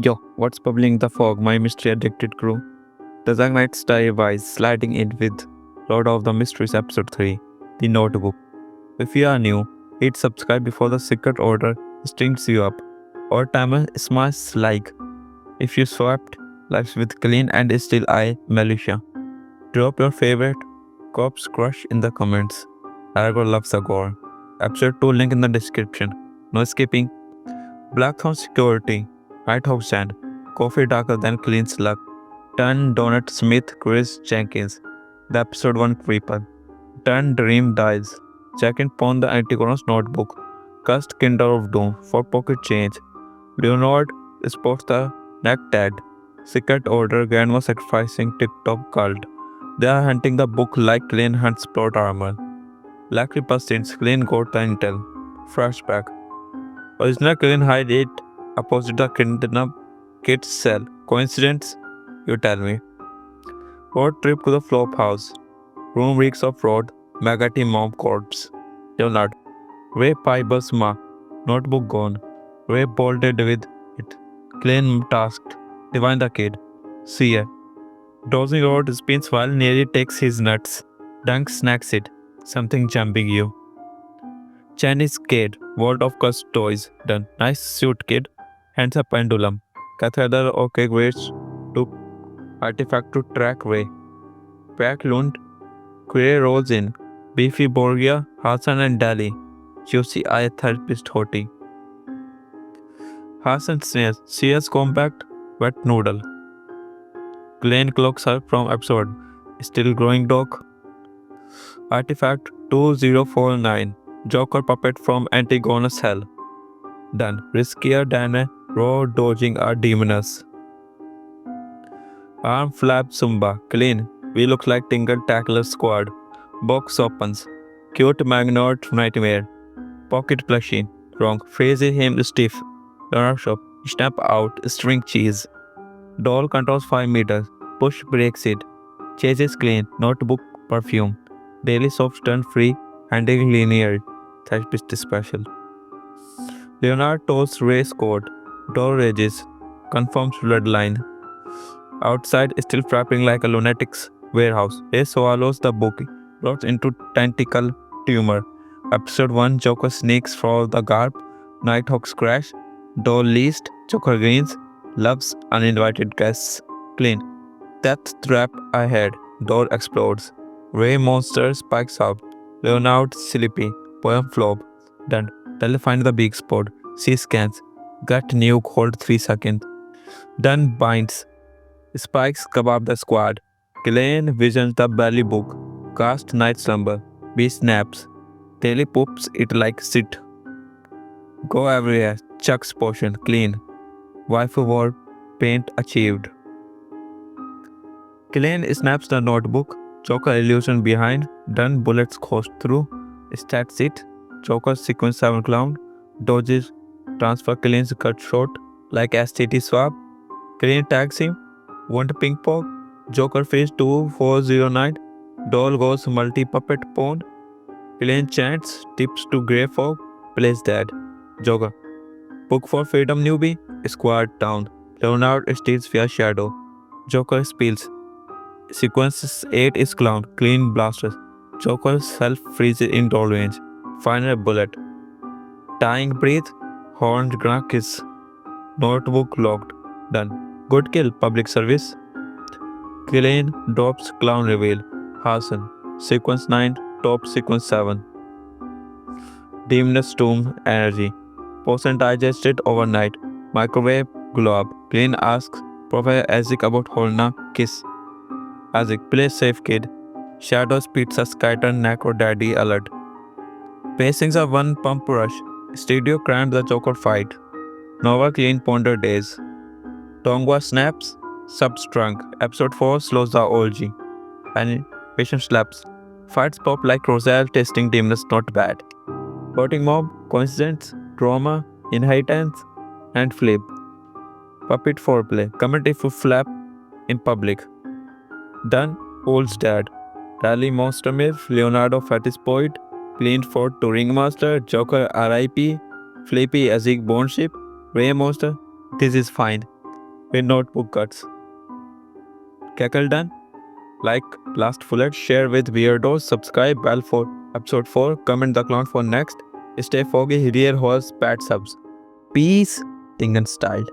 Yo, what's bubbling the fog, my mystery addicted crew? The Dark Knight Starwise sliding in with Lord of the Mysteries Episode 3, The Notebook. If you are new, hit subscribe before the secret order stings you up, or timer smash like. If you swapped lives with clean and still eye militia, drop your favorite corpse crush in the comments. Argo loves the gore. Episode 2 link in the description. No skipping. Blackthorn Security, White House Stand, Coffee Darker Than Clean Slug, Turn Donut Smith Chris Jenkins, The Episode 1 Creeper, Turn Dream Dies, Second Pawn the Antigonus Notebook, Cursed Kinder of Doom for Pocket Change, Leonard spots the neck tag, Secret Order Grandma sacrificing TikTok cult. They are hunting the book like Clean hunts plot armor. Black Reaper since Clean got the intel. Flashback. Original Clean hide it opposite the kidnap kid's cell. Coincidence? You tell me. Road trip to the flop house. Room reeks of fraud. Mega team mom corpse. Leonard. Ray Pibus ma. Notebook gone. Ray bolted with it. Clean tasked. Divine the kid. See ya. Dozing Road spins while Neri takes his nuts. Dunk snacks it. Something jumping you. Chinese kid, world of cursed toys, done. Nice suit kid, hands a pendulum. Cathedral okay waits to artifact to track way. Pack Lund, Queer rolls in. Beefy Borgia, Hassan and Dali. Juicy eye therapist Hoti. Hassan sneers, CS compact, wet noodle. Glenn clocks her from episode. Still growing dog. Artifact 2049. Joker puppet from Antigonus Hell. Done. Riskier than a raw dodging a demoness. Arm flap Zumba. Clean. We look like Tingle Tackler Squad. Box opens. Cute Magnet Nightmare. Pocket plushie. Wrong. Phrasing him stiff. Donut shop. Snap out. String cheese. Doll controls 5 meters. Push breaks it. Chases clean. Notebook perfume. Daily soft turn free. Handling linear. Therapist special. Leonard toes race code. Door rages. Confirms bloodline. Outside, still frapping like a lunatic's warehouse. He swallows the book. Floats into tentacle tumor. Episode 1 Joker sneaks for the garb. Nighthawks crash. Door least. Joker gains. Loves uninvited guests. Clean. Death trap ahead. Door explodes. Ray monster spikes up. Leonard sleepy. Poem flop. Done. Tell find the big spot. C scans. Gut nuke hold 3 seconds. Done binds. Spikes kebab the squad. Glenn visions the belly book. Cast night slumber. B snaps. Daily poops it like sit. Go everywhere. Chucks potion. Clean. Waifu war. Paint achieved. Glenn snaps the notebook. Joker illusion behind. Done bullets coast through. Stats it. Joker sequence 7 clown. Dodges. Transfer Clean's cut short. Like STT swap. Clean tags him. Want ping pong. Joker face 2409. Doll goes multi puppet pawn. Clean chants. Tips to Grey Fog. Plays dead. Joker. Book for freedom newbie. Squad down. Leonard steals via shadow. Joker spills. Sequence 8 is clown. Clean blasters. Joker self freezes in door range. Final bullet. Tying breathe. Horned gonna kiss. Notebook locked. Done. Good kill. Public service. Clean drops clown reveal. Hassan. Sequence 9. Top sequence 7. Demoness tomb energy. Potion digested overnight. Microwave globe. Clean asks Professor Isaac about Holna kiss. Isaac, play safe kid. Shadows pizza skyturn Necro Daddy alert. Pacings are one pump rush. Studio crammed the Joker fight. Nova clean ponder days. Tongwa snaps. Substrunk. Episode 4 slows the OG. Animation slaps. Fights pop like Roselle testing demoness not bad. Voting mob. Coincidence. Trauma. Inheritance. And flip. Puppet foreplay. Comment if you flap in public. Done. Holds dad. Rally Monster Myth. Leonardo Fatis Poet. Clean for Touring Master. Joker RIP. Flippy Azig Bone Ship. Ray Monster. This is fine. in notebook guts. Cackle done? Like Blast Bullet, share with Weirdos, subscribe bell for episode 4, comment the clown for next. Stay foggy, rear horse, pat subs. Peace, Tingan style.